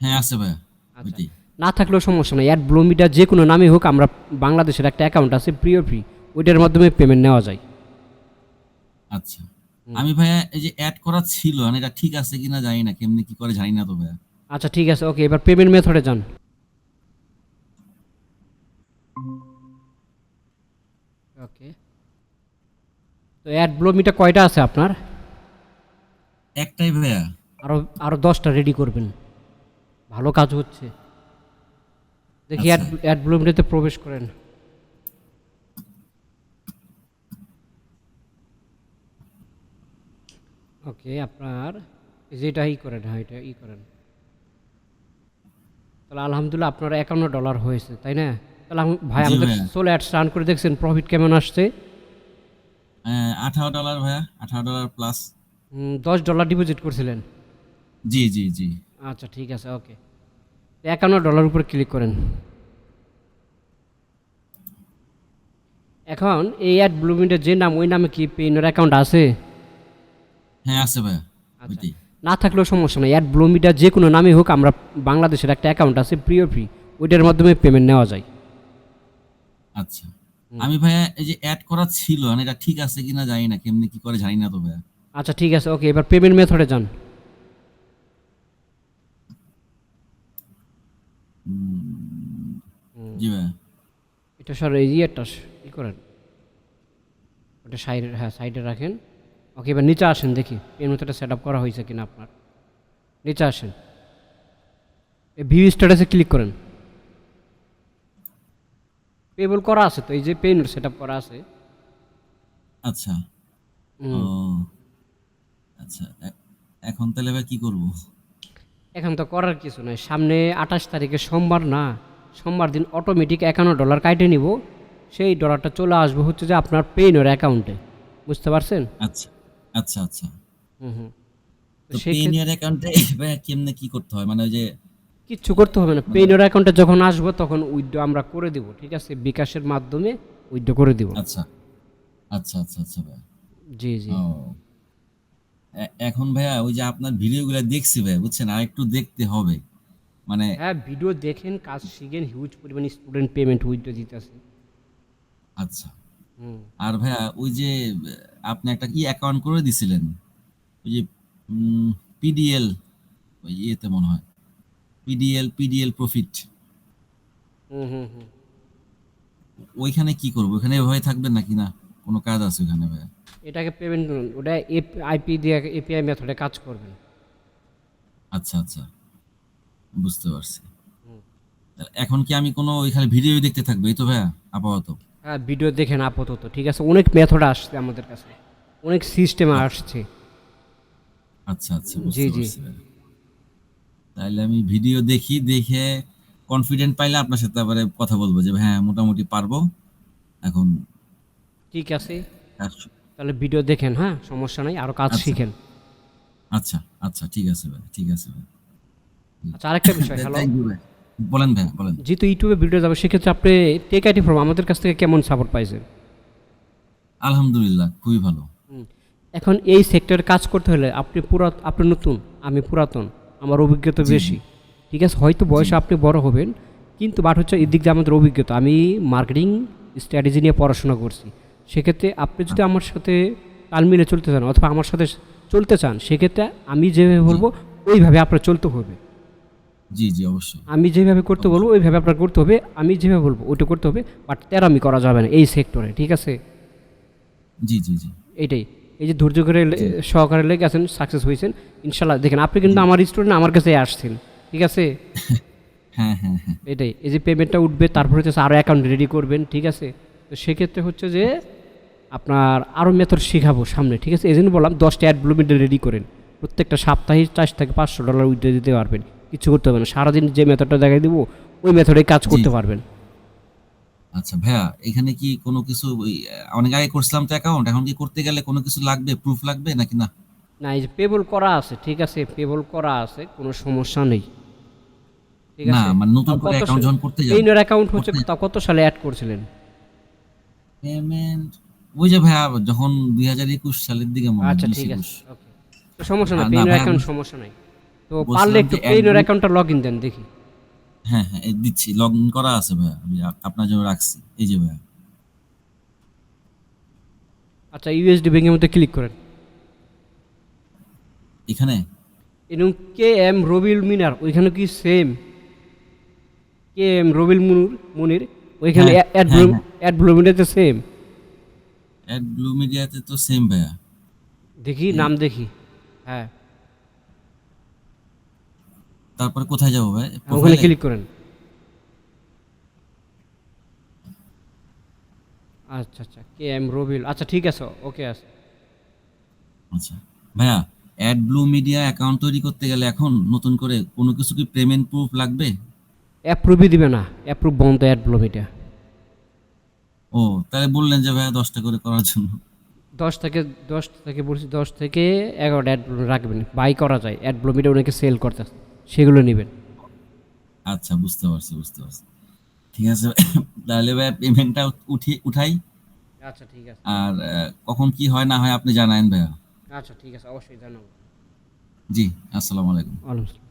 হ্যাঁ আছে ভাইয়া। আচ্ছা, ওইটাই। না থাকলেও সমস্যা নাই। অ্যাড ব্লুমিটা যে কোনো নামে হোক, আমরা বাংলাদেশের একটা অ্যাকাউন্ট আছে প্রিয় ফ্রি, ওইটার মাধ্যমে পেমেন্ট নেওয়া যায়। আচ্ছা। হুম। আমি ভাইয়া এই যে অ্যাড করা ছিল মানে এটা ঠিক আছে কিনা জানি না, কেমনি কি করে জানি না তো ভাইয়া। আচ্ছা ঠিক আছে, ওকে, এবার পেমেন্ট মেথডে যান। ওকে, তো অ্যাড ব্লুমিটা কয়টা আছে আপনার? একটাই ভাইয়া। আরও আরও 10টা রেডি করবেন, ভালো কাজ হচ্ছে। দেখি অ্যাড আচ্ছা। অ্যাড ব্লুমিটাতে প্রবেশ করেন। ওকে, আপনার যেটা ই করেন, হ্যাঁ এটা ই করেন। তাহলে আলহামদুলিল্লাহ আপনার $51 হয়েছে, তাই না? তাহলে ভাই জি আমাদের ভাইয়া। সোলো অ্যাডস রান করে দেখছেন প্রফিট কেমন আসছে? $18 ভাইয়া, $18 প্লাস। $10 ডিপোজিট করছিলেন। জি জি জি। আচ্ছা ঠিক আছে, ওকে। $51 উপরে ক্লিক করেন। এখন এই অ্যাড ব্লুমিন্টের যে নাম, ওই নামে কি পেইনের অ্যাকাউন্ট আছে? হ্যাঁ আছে ভাইয়া। আচ্ছা, ওইটাই। না থাকলেও সমস্যা নাই। অ্যাড ব্লুমিটা যে কোনো নামে হোক, আমরা বাংলাদেশের একটা অ্যাকাউন্ট আছে প্রিয় ফ্রি, ওইটার মাধ্যমে পেমেন্ট নেওয়া যায়। আচ্ছা। আমি ভাইয়া এই যে অ্যাড করা ছিল মানে এটা ঠিক আছে কিনা জানি না, কেমনি কি করে জানি না তো ভাইয়া। আচ্ছা ঠিক আছে, ওকে, এবার পেমেন্ট মেথডে যান। উম, জি ভাইয়া। এটা স্যার এই ইয়েটা ই করেন, ওটা সাইডে, হ্যাঁ সাইডে রাখেন। ওকে, এবার নিচে আসেন, দেখি পেমেন্ট মেথডটা সেট আপ করা হয়েছে কিনা আপনার। নিচে আসেন, এই ভিউ স্ট্যাটাসে ক্লিক করেন। পেবল করা আছে তো, এই যে পেমেন্ট সেট আপ করা আছে। আচ্ছা। ও হুম। আচ্ছা। এখন তাহলে ভাই কি করব? এখন তো করার কিছু নাই, সামনে 28 তারিখে সোমবার না, সোমবার দিন অটোমেটিক $51 কাটে নিব। সেই ডলারটা চলে আসবে হচ্ছে যে আপনার পেইনের অ্যাকাউন্টে, বুঝতে পারছেন? আচ্ছা আচ্ছা আচ্ছা। হুম হুম। তো তো সেক্ষেত্রে পেনিয়ার অ্যাকাউন্টে ভাইয়া কেমনে কি করতে হয় মানে ওই যে কিচ্ছু করতে হবে না, মানে পেইনের অ্যাকাউন্টে যখন আসবো তখন উইথড্র আমরা করে দিব, ঠিক আছে? বিকাশের মাধ্যমে উইথড্র করে দিব। আচ্ছা আচ্ছা আচ্ছা আচ্ছা ভাইয়া। জি জি। ও এখন ভাইয়া ওই যে আপনার ভিডিওগুলো দেখছি ভাইয়া, বুঝছেন, আর একটু দেখতে হবে মানে। হ্যাঁ, ভিডিও দেখেন, কাজ শিখেন, হিউজ পরিমাণ স্টুডেন্ট পেমেন্ট উইথড্র দিতেছে। আচ্ছা। হুম আর ভাইয়া ওই যে আপনি একটা কি অ্যাকাউন্ট করে দিছিলেন ওই যে পিডিএল, ওই ইয়েতে মনে হয় পিডিএল প্রফিট, হুম হুম হুম। ওইখানে কি করবো? ওইখানে এভাবে থাকবেন নাকি না কোনো কাজ আছে ওখানে ভাইয়া? এটাকে পেমেন্ট করুন, ওটা আইপি দিয়ে এপিআই মেথডে কাজ করবেন। আচ্ছা আচ্ছা, বুঝতে পারছি। এখন কি আমি কোনো ওইখানে ভিডিও দেখতে থাকবো এই তো ভাইয়া আপাতত? হ্যাঁ, ভিডিও দেখেন আপাতত, ঠিক আছে? অনেক মেথড আসছে আমাদের কাছে, অনেক সিস্টেম আচ্ছা আসছে। আচ্ছা আচ্ছা, জি বুঝতে জি। পারছি ভাইয়া। তাহলে আমি ভিডিও দেখি, দেখে কনফিডেন্ট পাইলে আপনার সাথে আবার কথা বলবো যে হ্যাঁ মোটামুটি পারবো এখন। ঠিক আছে, কাজ- তাহলে ভিডিও দেখেন, হ্যাঁ সমস্যা নাই, আরও কাজ আচ্ছা শিখেন। আচ্ছা আচ্ছা, ঠিক আছে ভাই, ঠিক আছে ভাই। আচ্ছা, আরেকটা বিষয়, হ্যালো। থ্যাংক ইউ ভাই। বলেন ভাই বলেন। যেহেতু ইউটিউবে ভিডিও যাবে, সেক্ষেত্রে আপনি টেক আইটি ফর্ম আমাদের কাছ থেকে কেমন সাপোর্ট পাইছেন? আলহামদুলিল্লাহ খুবই ভালো। হুম। এখন এই সেক্টরে কাজ করতে হলে আপনি নতুন, আমি পুরাতন, আমার অভিজ্ঞতা জি জি বেশি, ঠিক আছে? হয়তো জি। বয়সে আপনি বড় হবেন, কিন্তু বাট হচ্ছে এদিক দিয়ে আমাদের অভিজ্ঞতা, আমি মার্কেটিং স্ট্র্যাটেজি নিয়ে পড়াশোনা করছি। সেক্ষেত্রে আপনি যদি আচ্ছা, আমার সাথে তাল মিলে চলতে চান, অথবা আমার সাথে চলতে চান, সেক্ষেত্রে আমি যেভাবে জি বলবো ওইভাবে আপনার চলতে হবে। জি জি, অবশ্যই আমি যেভাবে করতে বলবো অবশ্যই। ওইভাবে আপনার করতে হবে, আমি যেভাবে বলবো ওইটা করতে হবে। বাট তেরামি করা যাবে না এই সেক্টরে, ঠিক আছে? জি জি জি এইটাই। এই যে ধৈর্য করে জি সহকারে লেগে আছেন, সাকসেস হয়েছেন ইনশাল্লাহ। দেখেন, আপনি কিন্তু জি। আমার স্টুডেন্ট, আমার কাছে আসছেন, ঠিক আছে? হ্যাঁ হ্যাঁ হ্যাঁ। এটাই, এই যে পেমেন্টটা উঠবে, তারপরে হচ্ছে আরও অ্যাকাউন্ট রেডি করবেন, ঠিক আছে? তো সেক্ষেত্রে হচ্ছে যে আপনার আরও মেথড শেখাবো সামনে, ঠিক আছে? এই জন্য বললাম 10টা অ্যাড ব্লুমেন্ট রেডি করেন, প্রত্যেকটা সপ্তাহে 4 থেকে $500 উইথড্র দিতে পারবেন, কিছু করতে হবে না। সারাদিন যে মেথডটা দেখাই দেবো ওই মেথডে কাজ জি করতে জি। পারবেন। আচ্ছা ভাইয়া, এখানে কি কোনো কিছু অনেক আগে করছিলাম তো অ্যাকাউন্ট, এখন কি করতে গেলে কোনো কিছু লাগবে, প্রুফ লাগবে নাকি না? না, এই যে পেবল করা আছে, ঠিক আছে? পেবল করা আছে, কোনো সমস্যা নেই, ঠিক না আছে? মানে নতুন তাও করে কত অ্যাকাউন্ট যখন করতে যাব, পেইনের অ্যাকাউন্ট হচ্ছে, করতে তা কত সালে অ্যাড করছিলেন? পেমেন্ট ওই যে ভাইয়া যখন 2021 সালের দিকে মনে হয়, আচ্ছা বিশ ঠিক আছে, একুশ ওকে। তো সমস্যা নাই, না পেইনের ভাইয়া অ্যাকাউন্ট সমস্যা নাই। তো তো পারলে বলছিলাম একটু যে পেইনের অ্যাকাউন্টটা লগ ইন দেন দেখি। হ্যাঁ হ্যাঁ এই দিচ্ছি, লগ ইন করা আছে ভাইয়া, আমি আপনার জন্য রাখছি, এই যে ভাইয়া। আচ্ছা ইউএসডি ব্যাংকের মধ্যে ক্লিক করেন। এখানে এবং কে এম রবিউল মিনার ওইখানে কি সেম? কে এম রবিউল মুনির ওইখানে হ্যাঁ হ্যাঁ হ্যাঁ, অ্যাড ব্লুমিনারতে সেম। অ্যাড ব্লু মিডিয়াতে তো সেম ভাইয়া। দেখি এই নাম দেখি। হ্যাঁ, তারপরে কোথায় যাবো ভাই, ওখানে প্রোফাইলে? ক্লিক করেন। আচ্ছা আচ্ছা, কে এম রবিউল, আচ্ছা ঠিক আছে, ওকে আছে। আচ্ছা ভাইয়া, অ্যাড ব্লু মিডিয়া অ্যাকাউন্ট তৈরি করতে গেলে এখন নতুন করে কোনো কিছু কি পেমেন্ট প্রুফ লাগবে? অ্যাপ্রুভই দিবে না, অ্যাপ্রুভ বন্ধ অ্যাড ব্লুমিটা। ও, তাহলে বললেন যে ভাইয়া 10টা করে করার জন্য। 10 থেকে 10 থেকে বলছি, 10 থেকে 11টা অ্যাড রাখবেন, বাই করা যায় অ্যাড ব্লুমিটা, অনেকে সেল করতে, সেগুলো নেবেন। আচ্ছা বুঝতে পারছি বুঝতে পারছি, ঠিক আছে। তাহলে ভাইয়া পেমেন্টটা উঠাই। আচ্ছা ঠিক আছে। আর কখন কি হয় না হয় আপনি জানায়েন ভাইয়া। আচ্ছা ঠিক আছে, অবশ্যই জানাবো। জি, আসসালামু আলাইকুম। ওয়ালাইকুম আসসালাম।